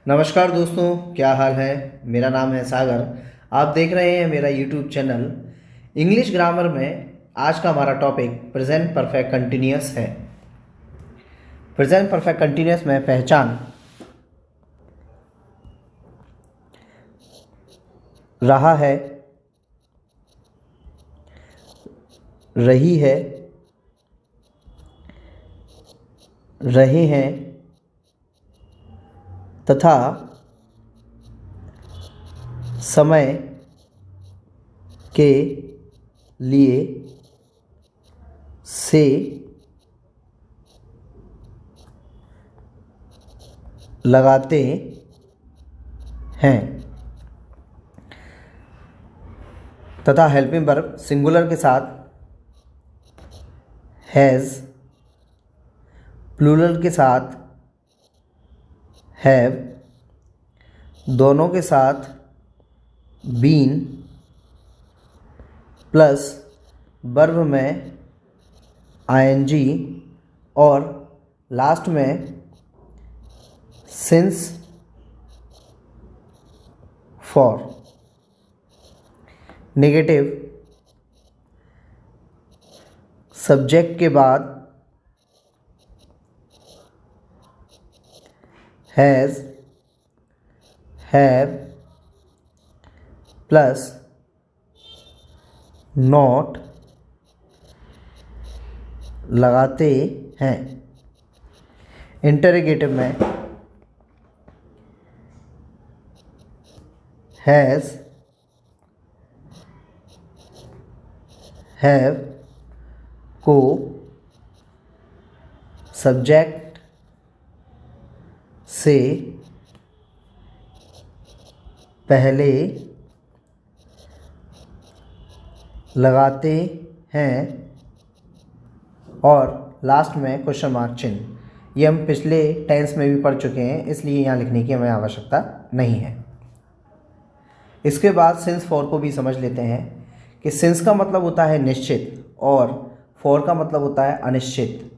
नमस्कार दोस्तों, क्या हाल है। मेरा नाम है सागर। आप देख रहे हैं मेरा यूट्यूब चैनल इंग्लिश ग्रामर में। आज का हमारा टॉपिक प्रेजेंट परफेक्ट कंटिन्यूअस है। प्रेजेंट परफेक्ट कंटिन्यूअस में पहचान रहा है, रही है, रहे हैं तथा समय के लिए से लगाते हैं तथा हेल्पिंग वर्ब सिंगुलर के साथ हैज़, प्लूरल के साथ हैव, दोनों के साथ बीन प्लस वर्ब में आईएनजी और लास्ट में सिंस फॉर। नेगेटिव सब्जेक्ट के बाद हैज़, हैव प्लस नॉट लगाते हैं। इंटरोगेटिव में हैज़, हैव को सब्जेक्ट से पहले लगाते हैं और लास्ट में क्वेश्चन मार्क चिन्ह। ये हम पिछले टेंस में भी पढ़ चुके हैं, इसलिए यहाँ लिखने की हमें आवश्यकता नहीं है। इसके बाद सिंस फॉर को भी समझ लेते हैं कि सिंस का मतलब होता है निश्चित और फॉर का मतलब होता है अनिश्चित।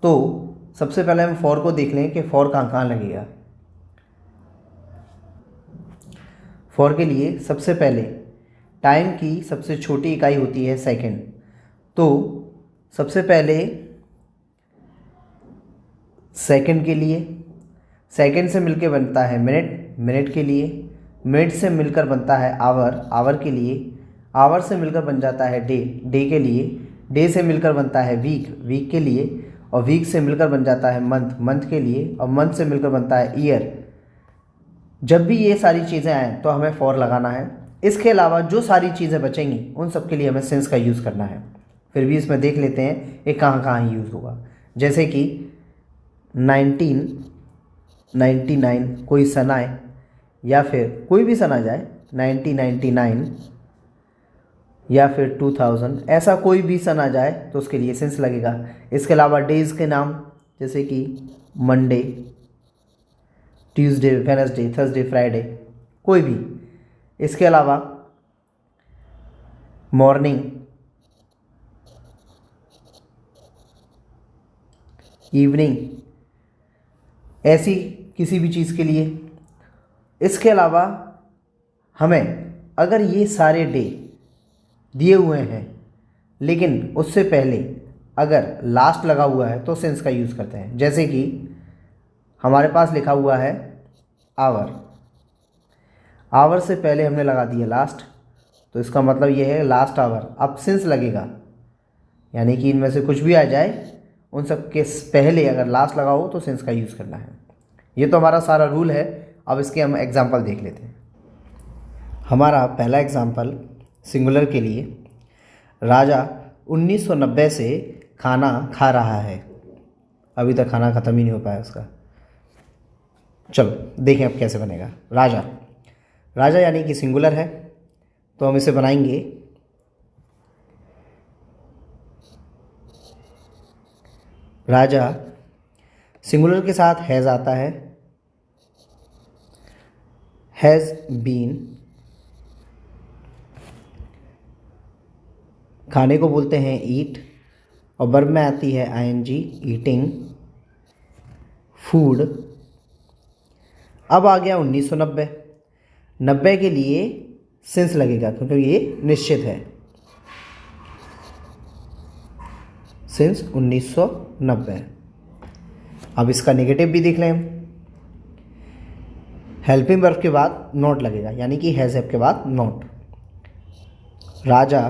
तो सबसे पहले हम फॉर को देख लें कि फॉर कहाँ कहाँ लगेगा। फॉर के लिए सबसे पहले टाइम की सबसे छोटी इकाई होती है सेकंड। तो सबसे पहले सेकंड के लिए, सेकंड से मिलकर बनता है मिनट, मिनट के लिए, मिनट से मिलकर बनता है आवर, आवर के लिए, आवर से मिलकर बन जाता है डे, डे के लिए, डे से मिलकर बनता है वीक, वीक के लिए, और वीक से मिलकर बन जाता है मंथ, मंथ के लिए, और मंथ से मिलकर बनता है ईयर। जब भी ये सारी चीज़ें आएँ तो हमें फॉर लगाना है। इसके अलावा जो सारी चीज़ें बचेंगी उन सब के लिए हमें सिंस का यूज़ करना है। फिर भी इसमें देख लेते हैं ये कहाँ कहाँ यूज़ होगा। जैसे कि 1999 कोई सन आए या फिर कोई भी सन आ जाए, 1999 या फिर 2000, ऐसा कोई भी सन आ जाए तो उसके लिए सिंस लगेगा। इसके अलावा डेज़ के नाम जैसे कि Monday, Tuesday, Wednesday, Thursday, Friday, कोई भी। इसके अलावा मॉर्निंग, इवनिंग, ऐसी किसी भी चीज़ के लिए। इसके अलावा हमें अगर ये सारे डे दिए हुए हैं लेकिन उससे पहले अगर लास्ट लगा हुआ है तो सिंस का यूज़ करते हैं। जैसे कि हमारे पास लिखा हुआ है आवर, आवर से पहले हमने लगा दिया लास्ट, तो इसका मतलब ये है लास्ट आवर। अब सिंस लगेगा, यानी कि इनमें से कुछ भी आ जाए उन सब के पहले अगर लास्ट लगा हो तो सिंस का यूज़ करना है। ये तो हमारा सारा रूल है। अब इसके हम एग्जांपल देख लेते हैं। हमारा पहला एग्जांपल सिंगुलर के लिए, राजा 1990 से खाना खा रहा है। अभी तक खाना ख़त्म ही नहीं हो पाया उसका। चलो देखें अब कैसे बनेगा। राजा, राजा यानी कि सिंगुलर है तो हम इसे बनाएंगे राजा, सिंगुलर के साथ हैज़ आता है, हैज़ बीन, खाने को बोलते हैं ईट, और वर्ब में आती है आईएनजी ईटिंग, फूड, अब आ गया 1990। 90 के लिए सिंस लगेगा क्योंकि ये निश्चित है, सिंस 1990। अब इसका नेगेटिव भी देख लें हम। हेल्पिंग वर्ब के बाद नॉट लगेगा, यानी कि हैज़ हैव के बाद नॉट। राजा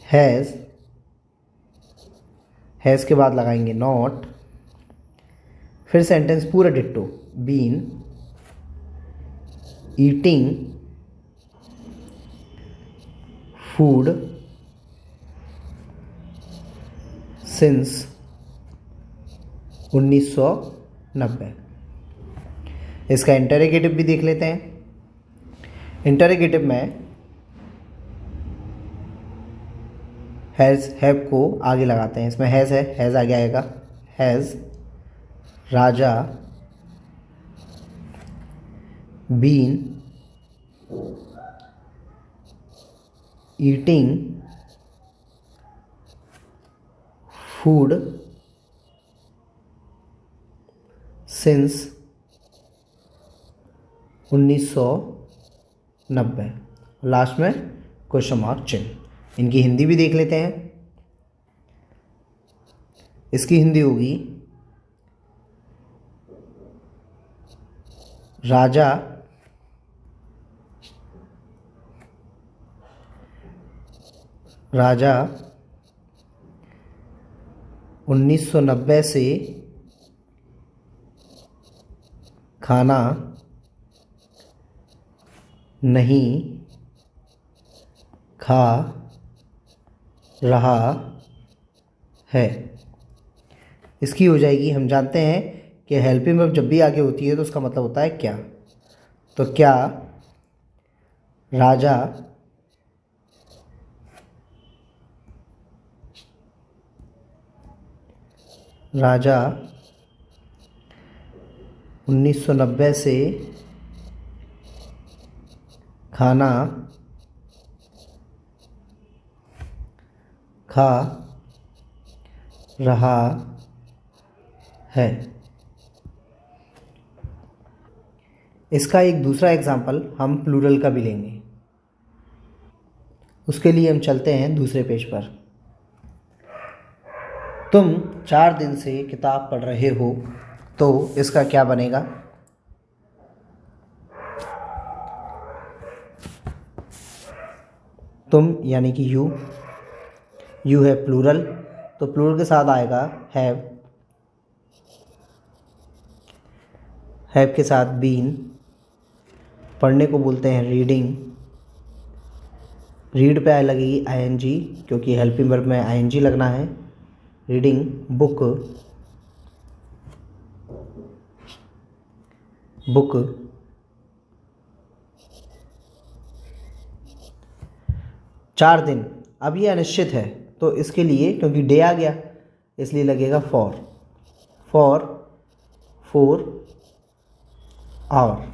हैज़ के बाद लगाएंगे नॉट। फिर सेंटेंस पूरा ditto, been eating food since 1990। इसका इंटरोगेटिव भी देख लेते हैं। इंटरोगेटिव में हैज़ हैव को आगे लगाते हैं। इसमें हैज़ है, हैज़ आगे आएगा। Has Raja been eating food since 1990। Last में क्वेश्चन मार्क चिन्ह। इनकी हिंदी भी देख लेते हैं। इसकी हिंदी होगी राजा राजा 1990 से खाना नहीं खा रहा है। इसकी हो जाएगी, हम जानते हैं कि हेल्पिंग वर्ब जब भी आगे होती है तो उसका मतलब होता है क्या। तो क्या राजा राजा 1990 से खाना खा रहा है। इसका एक दूसरा एग्जाम्पल हम प्लूरल का भी लेंगे। उसके लिए हम चलते हैं दूसरे पेज पर। तुम 4 दिन से किताब पढ़ रहे हो, तो इसका क्या बनेगा। तुम यानी कि यू है प्लूरल, तो प्लूरल के साथ आएगा हैव के साथ बीन। पढ़ने को बोलते हैं रीडिंग। रीड पे लगेगी आईएनजी क्योंकि हेल्पिंग वर्ब में आईएनजी लगना है। रीडिंग बुक 4 दिन। अब ये अनिश्चित है तो इसके लिए क्योंकि डे आ गया इसलिए लगेगा फॉर 4 आवर।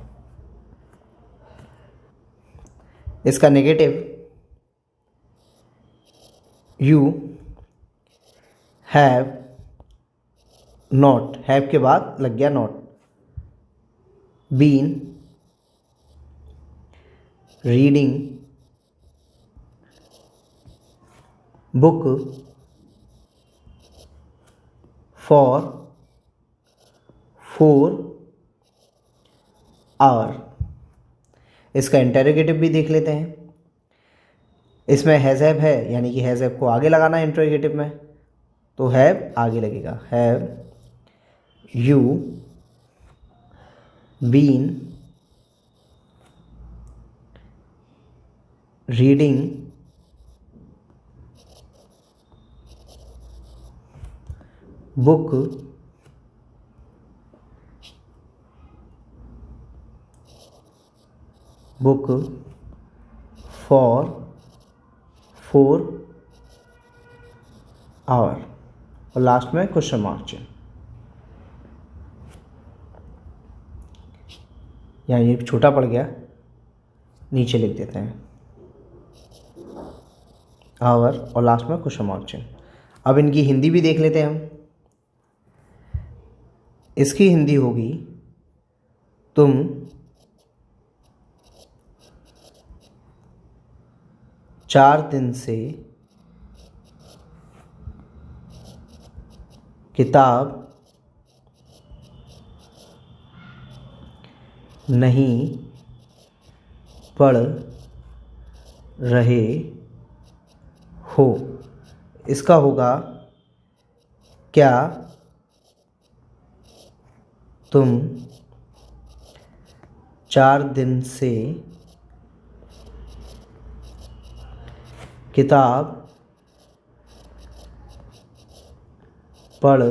इसका negative you have not, have के बाद लग गया not. Been reading book for 4 hour. इसका इंटरोगेटिव भी देख लेते हैं। इसमें हैज़ हैव है यानी कि हैज़ हैव को आगे लगाना है इंटरोगेटिव में, तो हैव आगे लगेगा। Have you been reading book for 4 hour. और लास्ट में क्वेश्चन मार्क चिन्ह। यहाँ ये छोटा पड़ गया, नीचे लिख देते हैं आवर और लास्ट में क्वेश्चन मार्क चिन्ह। अब इनकी हिंदी भी देख लेते हैं हम। इसकी हिंदी होगी तुम 4 दिन से किताब नहीं पढ़ रहे हो। इसका होगा क्या तुम 4 दिन से किताब पढ़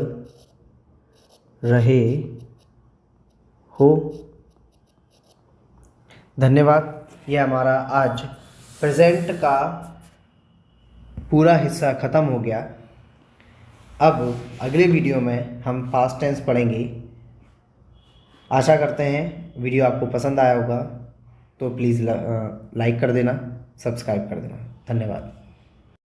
रहे हो। धन्यवाद। यह हमारा आज प्रेजेंट का पूरा हिस्सा ख़त्म हो गया। अब अगले वीडियो में हम पास्ट टेंस पढ़ेंगे। आशा करते हैं वीडियो आपको पसंद आया होगा, तो प्लीज़ लाइक कर देना, सब्सक्राइब कर देना। धन्यवाद।